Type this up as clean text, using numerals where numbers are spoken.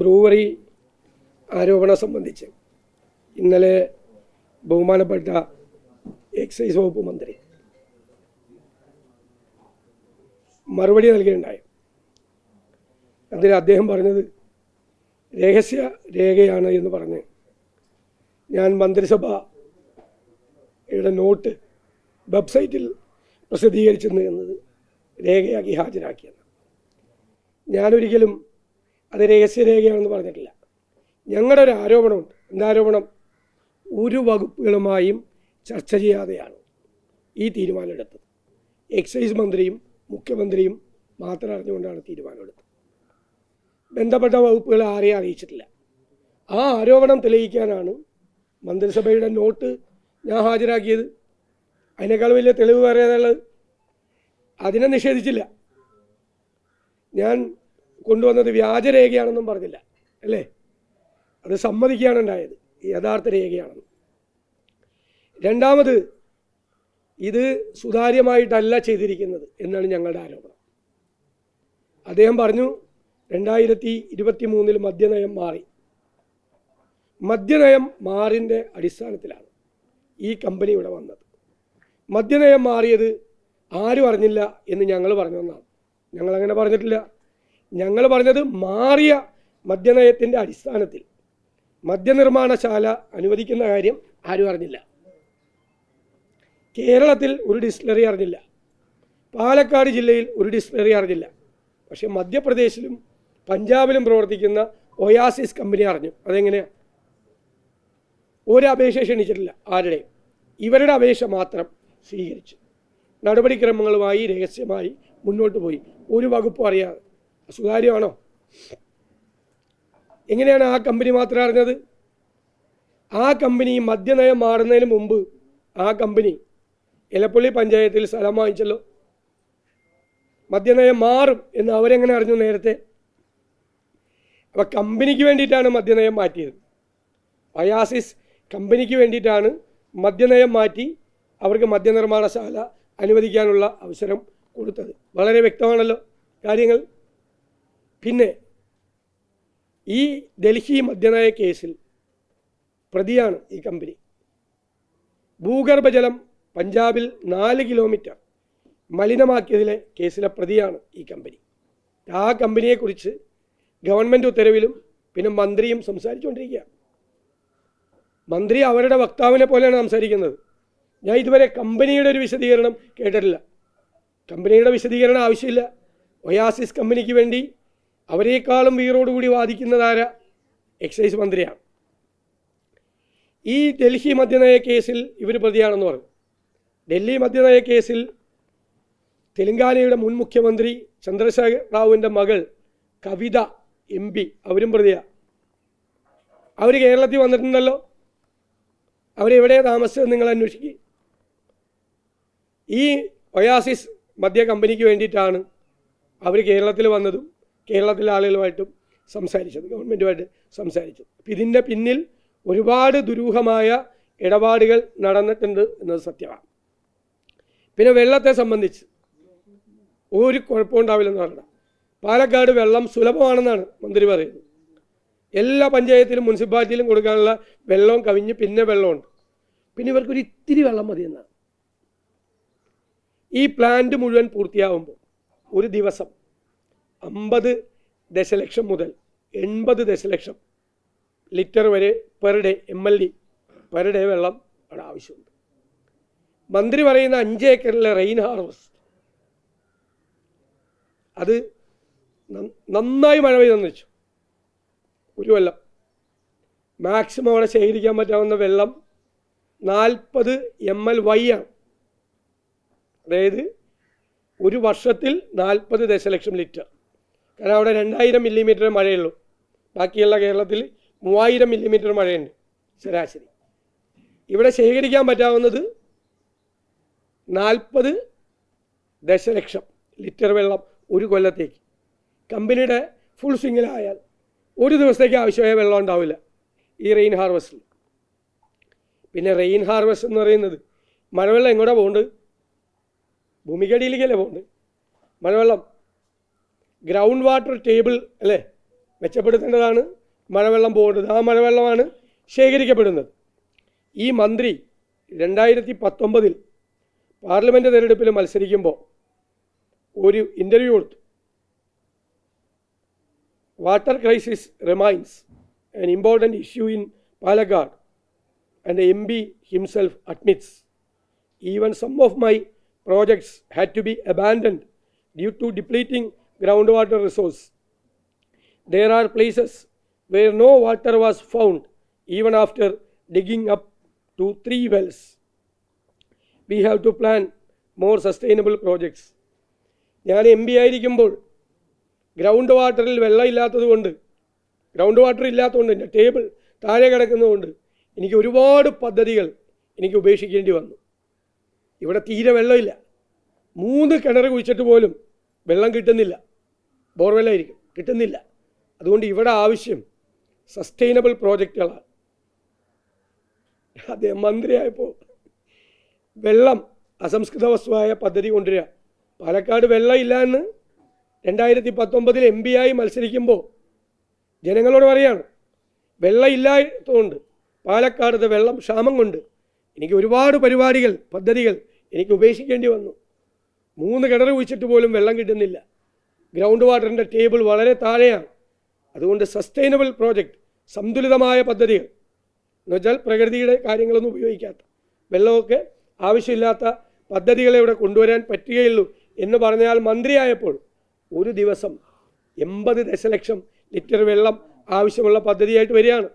Brewery ആരോപണം സംബന്ധിച്ച് ഇന്നലെ ബഹുമാനപ്പെട്ട എക്സൈസ് വകുപ്പ് മന്ത്രി മറുപടി നൽകുകയുണ്ടായി. അതിൽ അദ്ദേഹം പറഞ്ഞത് രഹസ്യ രേഖയാണ് എന്ന് പറഞ്ഞ് ഞാൻ മന്ത്രിസഭയുടെ നോട്ട് വെബ്സൈറ്റിൽ പ്രസിദ്ധീകരിച്ചെന്ന് എന്നത് രേഖയാക്കി ഹാജരാക്കിയത്. ഞാനൊരിക്കലും അത് രഹസ്യരേഖയാണെന്ന് പറഞ്ഞിട്ടില്ല. ഞങ്ങളുടെ ഒരു ആരോപണമുണ്ട്. എന്താരോപണം? ഒരു വകുപ്പുകളുമായും ചർച്ച ചെയ്യാതെയാണ് ഈ തീരുമാനമെടുത്തത്. എക്സൈസ് മന്ത്രിയും മുഖ്യമന്ത്രിയും മാത്രം അറിഞ്ഞുകൊണ്ടാണ് തീരുമാനമെടുത്തത്. ബന്ധപ്പെട്ട വകുപ്പുകളെ ആരെയും അറിയിച്ചിട്ടില്ല. ആ ആരോപണം തെളിയിക്കാനാണ് മന്ത്രിസഭയുടെ നോട്ട് ഞാൻ ഹാജരാക്കിയത്. അതിനേക്കാൾ വലിയ തെളിവ് പറയാനുള്ളത്. അതിനെ നിഷേധിച്ചില്ല. ഞാൻ കൊണ്ടുവന്നത് വ്യാജരേഖയാണെന്നും പറഞ്ഞില്ല, അല്ലേ? അത് സമ്മതിക്കുകയാണ് ഉണ്ടായത്, യഥാർത്ഥ രേഖയാണെന്ന്. രണ്ടാമത്, ഇത് സുതാര്യമായിട്ടല്ല ചെയ്തിരിക്കുന്നത് എന്നാണ് ഞങ്ങളുടെ ആരോപണം. അദ്ദേഹം പറഞ്ഞു 2023 മദ്യനയം മാറി. മദ്യനയം മാറിൻ്റെ അടിസ്ഥാനത്തിലാണ് ഈ കമ്പനി ഇവിടെ വന്നത്. മദ്യനയം മാറിയത് ആരും അറിഞ്ഞില്ല എന്ന് ഞങ്ങൾ പറഞ്ഞതെന്നാണ്. ഞങ്ങളങ്ങനെ പറഞ്ഞിട്ടില്ല. ഞങ്ങൾ പറഞ്ഞത് മാറിയ മദ്യനയത്തിൻ്റെ അടിസ്ഥാനത്തിൽ മദ്യനിർമ്മാണശാല അനുവദിക്കുന്ന കാര്യം ആരും അറിഞ്ഞില്ല. കേരളത്തിൽ ഒരു ഡിസ്റ്റിലറി അറിഞ്ഞില്ല, പാലക്കാട് ജില്ലയിൽ ഒരു ഡിസ്റ്റിലറി അറിഞ്ഞില്ല. പക്ഷേ മധ്യപ്രദേശിലും പഞ്ചാബിലും പ്രവർത്തിക്കുന്ന ഒയാസിസ് കമ്പനി അറിഞ്ഞു. അതെങ്ങനെയാണ്? ഒരു അപേക്ഷ ക്ഷണിച്ചിട്ടില്ല ആരുടെയും. ഇവരുടെ അപേക്ഷ മാത്രം സ്വീകരിച്ചു നടപടിക്രമങ്ങളുമായി രഹസ്യമായി മുന്നോട്ട് പോയി, ഒരു വകുപ്പും അറിയാതെ. സുതാര്യമാണോ? എങ്ങനെയാണ് ആ കമ്പനി മാത്രം അറിഞ്ഞത്? ആ കമ്പനി മദ്യനയം മാറുന്നതിന് മുമ്പ് ആ കമ്പനി എലപ്പള്ളി പഞ്ചായത്തിൽ സ്ഥലം വാങ്ങിച്ചല്ലോ. മദ്യനയം മാറും എന്ന് അവരെങ്ങനെ അറിഞ്ഞു നേരത്തെ? അപ്പോൾ കമ്പനിക്ക് വേണ്ടിയിട്ടാണ് മദ്യനയം മാറ്റിയത്. ഒയാസിസ് കമ്പനിക്ക് വേണ്ടിയിട്ടാണ് മദ്യനയം മാറ്റി അവർക്ക് മദ്യനിർമ്മാണശാല അനുവദിക്കാനുള്ള അവസരം കൊടുത്തത്. വളരെ വ്യക്തമാണല്ലോ കാര്യങ്ങൾ. പിന്നെ ഈ ഡൽഹി മദ്യനയ കേസിൽ പ്രതിയാണ് ഈ കമ്പനി. ഭൂഗർഭജലം പഞ്ചാബിൽ 4 കിലോമീറ്റർ മലിനമാക്കിയതിലെ കേസിലെ പ്രതിയാണ് ഈ കമ്പനി. ആ കമ്പനിയെക്കുറിച്ച് ഗവൺമെൻറ് ഉത്തരവിലും പിന്നെ മന്ത്രിയും സംസാരിച്ചുകൊണ്ടിരിക്കുക. മന്ത്രി അവരുടെ വക്താവിനെ പോലെയാണ് സംസാരിക്കുന്നത്. ഞാൻ ഇതുവരെ കമ്പനിയുടെ ഒരു വിശദീകരണം കേട്ടിട്ടില്ല. കമ്പനിയുടെ വിശദീകരണം ആവശ്യമില്ല. ഒയാസിസ് കമ്പനിക്ക് വേണ്ടി അവരെക്കാളും വീറോടുകൂടി വാദിക്കുന്നതാരാ? എക്സൈസ് മന്ത്രിയാണ്. ഈ ഡൽഹി മദ്യനയ കേസിൽ ഇവർ പ്രതിയാണെന്ന് പറഞ്ഞു. ഡൽഹി മദ്യനയ കേസിൽ തെലങ്കാനയുടെ മുൻ മുഖ്യമന്ത്രി ചന്ദ്രശേഖർ റാവുവിൻ്റെ മകൾ കവിത MP അവരും പ്രതിയാണ്. അവർ കേരളത്തിൽ വന്നിട്ടുണ്ടല്ലോ. അവരെവിടെയാണ് താമസിച്ചത് നിങ്ങൾ അന്വേഷിക്കുക. ഈ ഒയാസിസ് മദ്യ കമ്പനിക്ക് വേണ്ടിയിട്ടാണ് അവർ കേരളത്തിൽ വന്നതും കേരളത്തിലെ ആളുകളുമായിട്ടും സംസാരിച്ചത്, ഗവൺമെൻറ്റുമായിട്ട് സംസാരിച്ചത്. അപ്പം ഇതിൻ്റെ പിന്നിൽ ഒരുപാട് ദുരൂഹമായ ഇടപാടുകൾ നടന്നിട്ടുണ്ട് എന്നത് സത്യമാണ്. പിന്നെ വെള്ളത്തെ സംബന്ധിച്ച് ഒരു കുഴപ്പമുണ്ടാവില്ലെന്ന് പറഞ്ഞാൽ പാലക്കാട് വെള്ളം സുലഭമാണെന്നാണ് മന്ത്രി പറയുന്നത്. എല്ലാ പഞ്ചായത്തിലും മുനിസിപ്പാലിറ്റിയിലും കൊടുക്കാനുള്ള വെള്ളവും കവിഞ്ഞ് പിന്നെ വെള്ളമുണ്ട്. പിന്നെ ഇവർക്കൊരു ഇത്തിരി വെള്ളം മതി എന്നാണ്. ഈ പ്ലാന്റ് മുഴുവൻ പൂർത്തിയാകുമ്പോൾ ഒരു ദിവസം 50 ദശലക്ഷം മുതൽ 80 ദശലക്ഷം ലിറ്റർ വരെ per day MLD per day വെള്ളം അവിടെ ആവശ്യമുണ്ട്. മന്ത്രി പറയുന്ന 5 ഏക്കറിലെ റെയിൻ ഹാർവസ്റ്റ്, അത് നന്നായി മഴ പെയ്തെന്ന് വെച്ചു. ഒരു കൊല്ലം മാക്സിമം അവിടെ ശേഖരിക്കാൻ പറ്റാവുന്ന വെള്ളം 40 MLY ആണ്. അതായത് ഒരു വർഷത്തിൽ 40 ദശലക്ഷം ലിറ്റർ. കാരണം അവിടെ 2000 മില്ലിമീറ്റർ മഴയുള്ളൂ. ബാക്കിയുള്ള കേരളത്തിൽ 3000 മില്ലിമീറ്റർ മഴയുണ്ട് ശരാശരി. ഇവിടെ ശേഖരിക്കാൻ പറ്റാവുന്നത് 40 ദശലക്ഷം ലിറ്റർ വെള്ളം ഒരു കൊല്ലത്തേക്ക്. കമ്പനിയുടെ ഫുൾ സ്വിങ്ങിലായാൽ ഒരു ദിവസത്തേക്ക് ആവശ്യമായ വെള്ളം ഉണ്ടാവില്ല ഈ റെയിൻ ഹാർവസ്റ്റിൽ. പിന്നെ റെയിൻ ഹാർവസ്റ്റ് എന്ന് പറയുന്നത് മഴവെള്ളം എങ്ങോട്ടാണ് പോകുന്നത്? ഭൂമിക്കടിയിലേക്കല്ലേ പോകുന്നത് മഴവെള്ളം. ഗ്രൗണ്ട് വാട്ടർ ടേബിൾ അല്ലേ മെച്ചപ്പെടുത്തേണ്ടതാണ്, മഴവെള്ളം പോകേണ്ടത്. ആ മഴവെള്ളമാണ് ശേഖരിക്കപ്പെടുന്നത്. ഈ മന്ത്രി 2019 പാർലമെൻറ്റ് തെരഞ്ഞെടുപ്പിൽ മത്സരിക്കുമ്പോൾ ഒരു ഇൻ്റർവ്യൂ കൊടുത്തു. Water crisis remains an important issue in Palakkad, and the MP himself admits, even some of my projects had to be abandoned due to depleting groundwater resource. There are places where no water was found even after digging up to 3 wells. We have to plan more sustainable projects. ഞാൻ MP ആയിരിക്കുമ്പോൾ ground വാട്ടറിൽ വെള്ളം ഇല്ലാത്തതുകൊണ്ട്, ground water ഇല്ലാത്തതുകൊണ്ട്, എൻ്റെ table താഴെ കിടക്കുന്നതുകൊണ്ട് എനിക്ക് ഒരുപാട് പദ്ധതികൾ എനിക്ക് ഉപേക്ഷിക്കേണ്ടി വന്നു. ഇവിടെ തീരെ വെള്ളമില്ല. 3 കിണർ കുഴിച്ചിട്ട് പോലും വെള്ളം കിട്ടുന്നില്ല. ബോർവെല്ലായിരിക്കും, കിട്ടുന്നില്ല. അതുകൊണ്ട് ഇവിടെ ആവശ്യം സസ്റ്റൈനബിൾ പ്രോജക്റ്റുകളാണ്. അദ്ദേഹം മന്ത്രിയായപ്പോൾ വെള്ളം അസംസ്കൃത വസ്തുവായ പദ്ധതി കൊണ്ടുവരിക. പാലക്കാട് വെള്ളമില്ല എന്ന് 2019 MP ആയി മത്സരിക്കുമ്പോൾ ജനങ്ങളോട് പറയാണ്, വെള്ളമില്ലാത്തതുകൊണ്ട് പാലക്കാടത്തെ വെള്ളം ക്ഷാമം കൊണ്ട് എനിക്ക് ഒരുപാട് പരിപാടികൾ, പദ്ധതികൾ എനിക്ക് ഉപേക്ഷിക്കേണ്ടി വന്നു. 3 കിണർ കുഴിച്ചിട്ട് പോലും വെള്ളം കിട്ടുന്നില്ല. ഗ്രൗണ്ട് വാട്ടറിൻ്റെ ടേബിൾ വളരെ താഴെയാണ്. അതുകൊണ്ട് സസ്റ്റൈനബിൾ പ്രോജക്റ്റ്, സന്തുലിതമായ പദ്ധതികൾ എന്ന് വെച്ചാൽ പ്രകൃതിയുടെ കാര്യങ്ങളൊന്നും ഉപയോഗിക്കാത്ത, വെള്ളമൊക്കെ ആവശ്യമില്ലാത്ത പദ്ധതികളെ ഇവിടെ കൊണ്ടുവരാൻ പറ്റുകയുള്ളൂ എന്ന് പറഞ്ഞാൽ മന്ത്രിയായപ്പോൾ ഒരു ദിവസം 80 ദശലക്ഷം ലിറ്റർ വെള്ളം ആവശ്യമുള്ള പദ്ധതിയായിട്ട് വരികയാണ്.